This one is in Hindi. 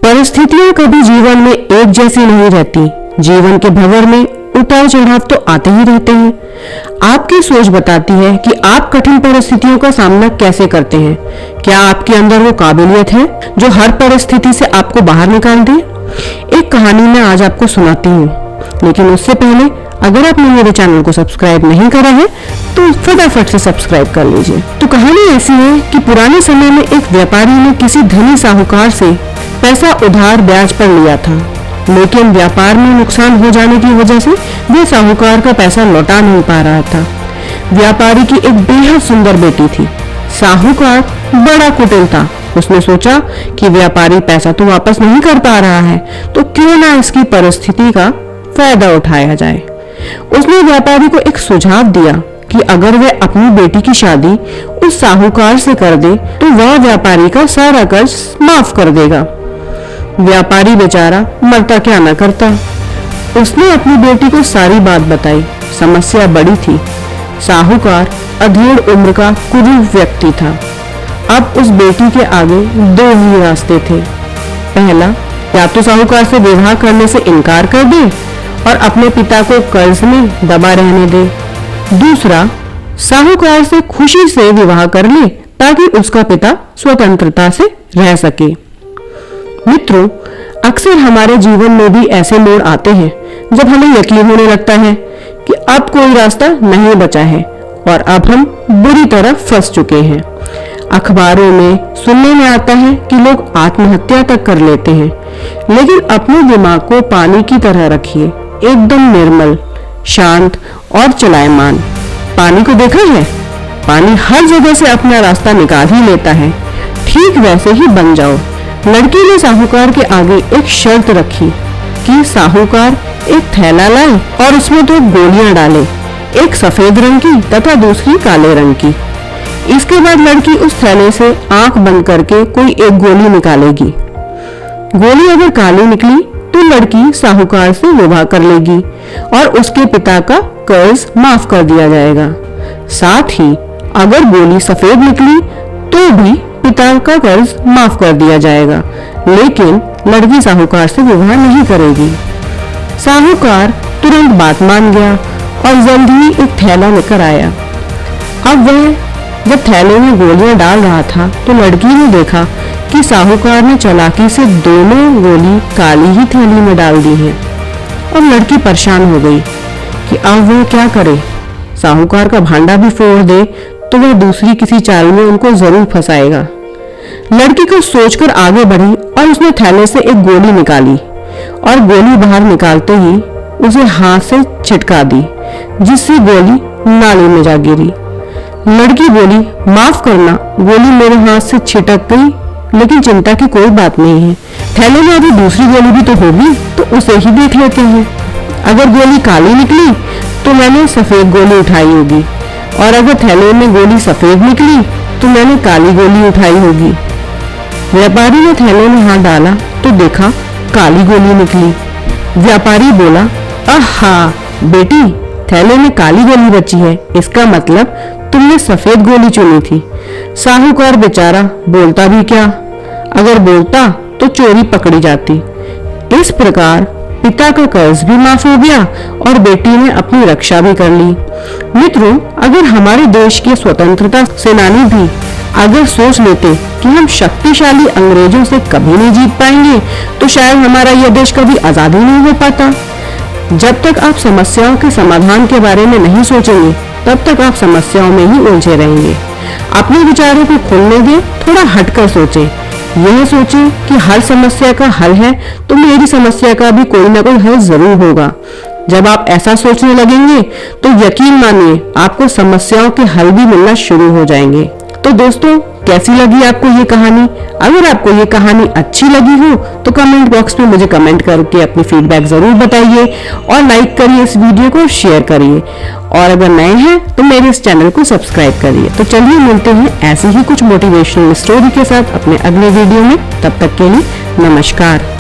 परिस्थितियां कभी जीवन में एक जैसी नहीं रहती। जीवन के भंवर में उतार चढ़ाव तो आते ही रहते हैं। आपकी सोच बताती है कि आप कठिन परिस्थितियों का सामना कैसे करते हैं। क्या आपके अंदर वो काबिलियत है जो हर परिस्थिति से आपको बाहर निकाल दे? एक कहानी मैं आज आपको सुनाती हूँ, लेकिन उससे पहले अगर आपने मेरे चैनल को सब्सक्राइब नहीं करा है तो फटाफट से सब्सक्राइब कर लीजिए। तो कहानी ऐसी है कि पुराने समय में एक व्यापारी ने किसी धनी साहूकार से पैसा उधार ब्याज पर लिया था, लेकिन व्यापार में नुकसान हो जाने की वजह से वह साहूकार का पैसा लौटा नहीं पा रहा था। व्यापारी की एक बेहद सुंदर बेटी थी। साहूकार बड़ा कुटिल था। उसने सोचा कि व्यापारी पैसा तो वापस नहीं कर पा रहा है, तो क्यों ना इसकी परिस्थिति का फायदा उठाया जाए। उसने व्यापारी को एक सुझाव दिया कि अगर वह अपनी बेटी की शादी उस साहूकार से कर दे तो वह व्यापारी का सारा कर्ज माफ कर देगा। व्यापारी बेचारा मरता क्या न करता। उसने अपनी बेटी को सारी बात बताई। समस्या बड़ी थी। साहूकार अधेड़ उम्र का कुरूप व्यक्ति था। अब उस बेटी के आगे दो ही रास्ते थे। पहला, या तो साहूकार से विवाह करने से इनकार कर दे और अपने पिता को कर्ज में दबा रहने दे। दूसरा, साहूकार से खुशी से विवाह कर ले ताकि उसका पिता स्वतंत्रता से रह सके। मित्रों, अक्सर हमारे जीवन में भी ऐसे मोड़ आते हैं जब हमें यकीन होने लगता है कि अब कोई रास्ता नहीं बचा है और अब हम बुरी तरह फंस चुके हैं। अखबारों में सुनने में आता है कि लोग आत्महत्या तक कर लेते हैं, लेकिन अपने दिमाग को पानी की तरह रखिए, एकदम निर्मल, शांत और चलायमान। पानी को देखा है? पानी हर जगह से अपना रास्ता निकाल ही लेता है। ठीक वैसे ही बन जाओ। लड़की ने साहूकार के आगे एक शर्त रखी कि साहूकार एक थैला लाए और उसमें 2 गोलियां डाले, एक सफेद रंग की तथा दूसरी काले रंग की। इसके बाद लड़की उस थैले से आंख बंद करके कोई एक गोली निकालेगी। गोली अगर काली निकली तो लड़की साहूकार से विवाह कर लेगी और उसके पिता का कर्ज माफ कर दिया जाएगा। साथ ही अगर गोली सफेद निकली तो भी पिता का कर्ज माफ कर दिया जाएगा, लेकिन लड़की साहूकार से विवाह नहीं करेगी। साहूकार तुरंत बात मान गया और जल्द ही एक थैला लेकर आया। अब वह जब थैले में गोलियां डाल रहा था तो लड़की ने देखा कि साहूकार ने चालाकी से दोनों गोली काली ही थैली में डाल दी है। अब लड़की परेशान हो गई कि अब वह क्या करे। साहूकार का भांडा भी फोड़ दे तो वह दूसरी किसी चाल में उनको जरूर फंसाएगा। लड़की को सोचकर आगे बढ़ी और उसने थैले से एक गोली निकाली और गोली बाहर निकालते ही उसे हाथ से छिटका दी, जिससे गोली नाली में जा गिरी। लड़की बोली, माफ करना, गोली मेरे हाथ से छिटक गई, लेकिन चिंता की कोई बात नहीं है। थैले में अभी दूसरी गोली भी तो होगी, तो उसे ही देख लेते हैं। अगर गोली काली निकली तो मैंने सफेद गोली उठाई होगी, और अगर थैले में गोली सफेद निकली तो मैंने काली गोली उठाई होगी। व्यापारी ने थैले में हाथ डाला तो देखा काली गोली निकली। व्यापारी बोला, आहा बेटी, थैले में काली गोली बची है, इसका मतलब तुमने सफेद गोली चुनी थी। साहूकार बेचारा बोलता भी क्या, अगर बोलता तो चोरी पकड़ी जाती। इस प्रकार पिता का कर्ज भी माफ हो गया और बेटी ने अपनी रक्षा भी कर ली। मित्रों, अगर हमारे देश के स्वतंत्रता सेनानी भी अगर सोच लेते कि हम शक्तिशाली अंग्रेजों से कभी नहीं जीत पाएंगे, तो शायद हमारा यह देश कभी आजाद ही नहीं हो पाता। जब तक आप समस्याओं के समाधान के बारे में नहीं सोचेंगे, तब तक आप समस्याओं में ही उलझे रहेंगे। अपने विचारों को खोलने दें, थोड़ा हटकर सोचें। यह सोचें कि हर समस्या का हल है तो मेरी समस्या का भी कोई ना कोई हल जरूर होगा। जब आप ऐसा सोचने लगेंगे तो यकीन मानिए आपको समस्याओं के हल भी मिलना शुरू हो जाएंगे। तो दोस्तों, कैसी लगी आपको ये कहानी? अगर आपको ये कहानी अच्छी लगी हो तो कमेंट बॉक्स में मुझे कमेंट करके अपनी फीडबैक जरूर बताइए और लाइक करिए इस वीडियो को, शेयर करिए, और अगर नए हैं तो मेरे इस चैनल को सब्सक्राइब करिए। तो चलिए मिलते हैं ऐसी ही कुछ मोटिवेशनल स्टोरी के साथ अपने अगले वीडियो में। तब तक के लिए नमस्कार।